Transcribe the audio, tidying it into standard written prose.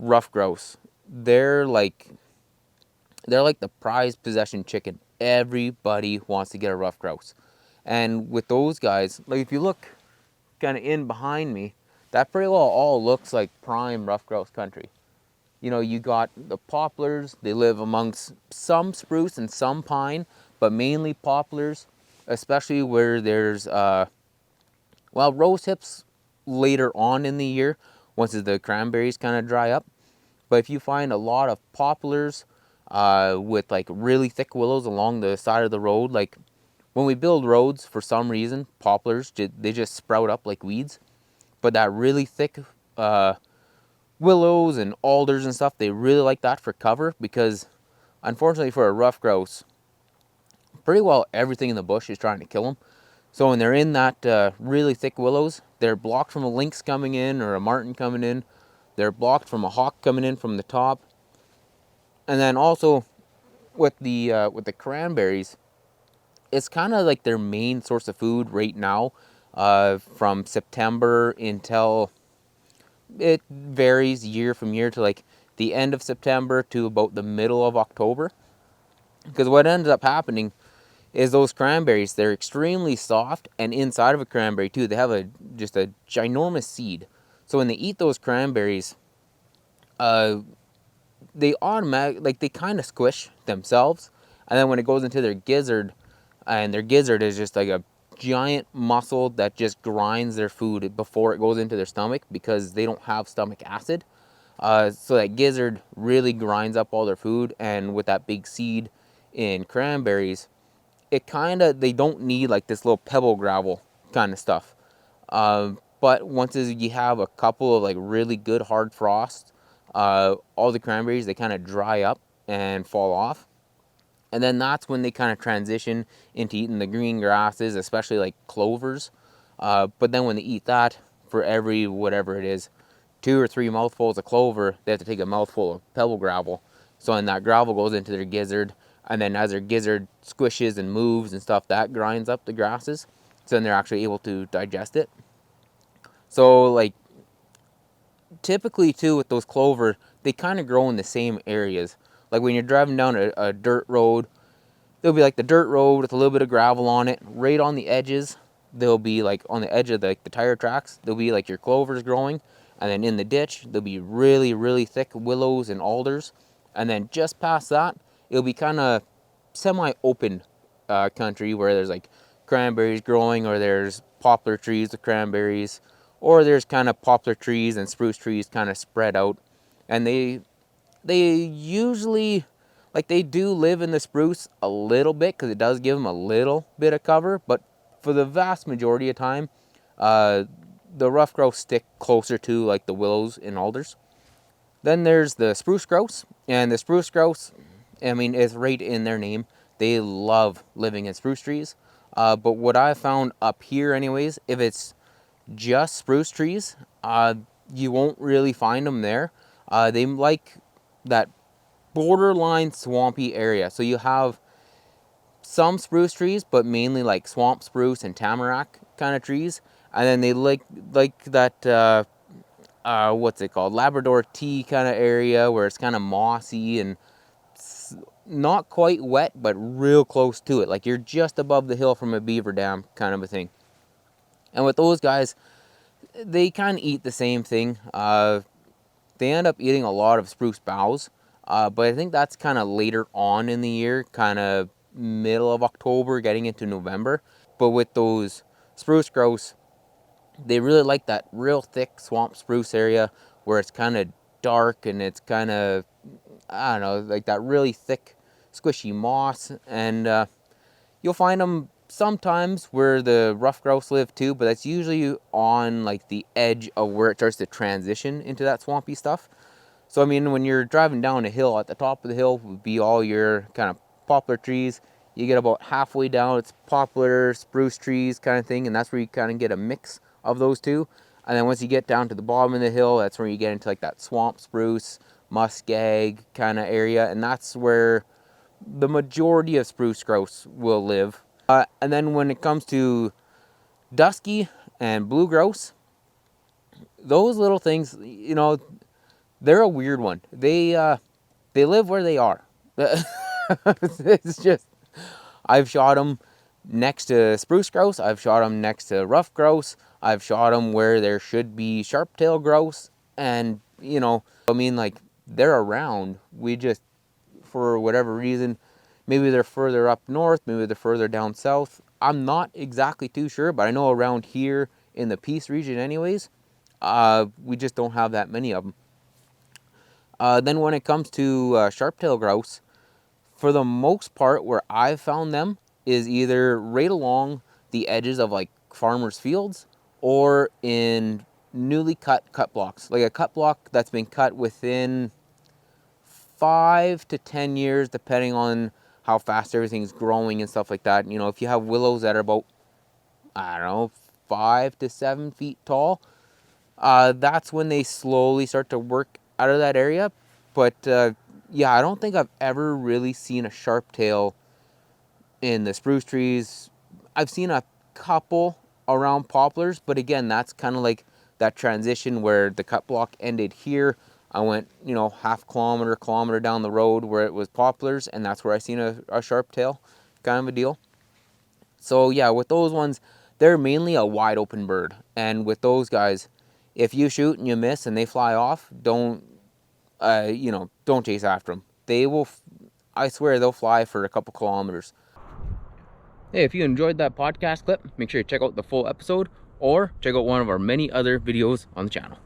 rough grouse. They're like the prized possession chicken. Everybody wants to get a rough grouse. And with those guys, like if you look kind of in behind me, that pretty well all looks like prime rough grouse country. You know, you got the poplars, they live amongst some spruce and some pine, but mainly poplars, especially where there's, rose hips later on in the year, once the cranberries kind of dry up. But if you find a lot of poplars with like really thick willows along the side of the road, like when we build roads, for some reason, poplars, they just sprout up like weeds. But that really thick willows and alders and stuff, they really like that for cover because, unfortunately for a rough grouse, pretty well everything in the bush is trying to kill them. So when they're in that really thick willows, they're blocked from a lynx coming in or a marten coming in. They're blocked from a hawk coming in from the top. And then also with the cranberries, it's kind of like their main source of food right now, from September until, it varies year from year, to like the end of September to about the middle of October. Because what ends up happening is those cranberries, they're extremely soft, and inside of a cranberry too, they have just a ginormous seed. So when they eat those cranberries, they automatically, like, they kind of squish themselves, and then when it goes into their gizzard, and their gizzard is just like a giant muscle that just grinds their food before it goes into their stomach because they don't have stomach acid. So that gizzard really grinds up all their food, and with that big seed in cranberries, it kind of, they don't need like this little pebble gravel kind of stuff. But once you have a couple of like really good hard frosts, all the cranberries, they kind of dry up and fall off. And then that's when they kind of transition into eating the green grasses, especially like clovers. But then when they eat that, for every whatever it is, 2 or 3 mouthfuls of clover, they have to take a mouthful of pebble gravel. So then that gravel goes into their gizzard, and then as their gizzard squishes and moves and stuff, that grinds up the grasses. So then they're actually able to digest it. So like typically too with those clover, they kind of grow in the same areas. Like when you're driving down a dirt road, there'll be like the dirt road with a little bit of gravel on it. Right on the edges, there'll be like on the edge of the tire tracks, there'll be like your clovers growing. And then in the ditch, there'll be really, really thick willows and alders. And then just past that, it'll be kind of semi-open country where there's like cranberries growing, or there's poplar trees with cranberries, or there's kind of poplar trees and spruce trees kind of spread out. And they usually, like, they do live in the spruce a little bit because it does give them a little bit of cover, but for the vast majority of time, the rough grouse stick closer to like the willows and alders. Then there's the spruce grouse, and the spruce grouse, I mean, it's right in their name. They love living in spruce trees. But what I found up here, anyways, if it's just spruce trees, you won't really find them there. They like that borderline swampy area. So you have some spruce trees, but mainly like swamp spruce and tamarack kind of trees. And then they like that what's it called, Labrador tea kind of area where it's kind of mossy and not quite wet, but real close to it. Like you're just above the hill from a beaver dam kind of a thing. And with those guys, they kind of eat the same thing. They end up eating a lot of spruce boughs, but I think that's kind of later on in the year, kind of middle of October, getting into November. But with those spruce grouse, they really like that real thick swamp spruce area where it's kind of dark and it's kind of, I don't know, like that really thick, squishy moss. And you'll find them sometimes where the rough grouse live too, but that's usually on like the edge of where it starts to transition into that swampy stuff. So I mean, when you're driving down a hill, at the top of the hill would be all your kind of poplar trees. You get about halfway down, it's poplar, spruce trees kind of thing, and that's where you kind of get a mix of those two. And then once you get down to the bottom of the hill, that's where you get into like that swamp spruce, muskeg kind of area, and that's where the majority of spruce grouse will live. And then when it comes to dusky and blue grouse, those little things, you know, They're a weird one. They live where they are. It's just, I've shot them next to spruce grouse. I've shot them next to rough grouse. I've shot them where there should be sharptail grouse. And, you know, I mean, like, they're around. We just, for whatever reason, maybe they're further up north, maybe they're further down south. I'm not exactly too sure, but I know around here in the Peace region anyways, we just don't have that many of them. Then when it comes to sharptail grouse, for the most part, where I've found them is either right along the edges of like farmers' fields or in newly cut blocks, like a cut block that's been cut within 5 to 10 years, depending on how fast everything's growing and stuff like that. You know, if you have willows that are about, I don't know, 5 to 7 feet tall, that's when they slowly start to work out of that area. But yeah, I don't think I've ever really seen a sharptail in the spruce trees. I've seen a couple around poplars, but again, that's kind of like that transition where the cut block ended here. I went, you know, half kilometer down the road where it was poplars, and that's where I seen a sharptail kind of a deal. So yeah, with those ones, they're mainly a wide open bird. And with those guys, if you shoot and you miss and they fly off, don't, you know, don't chase after them. They will, I swear, they'll fly for a couple kilometers. Hey, if you enjoyed that podcast clip, make sure you check out the full episode or check out one of our many other videos on the channel.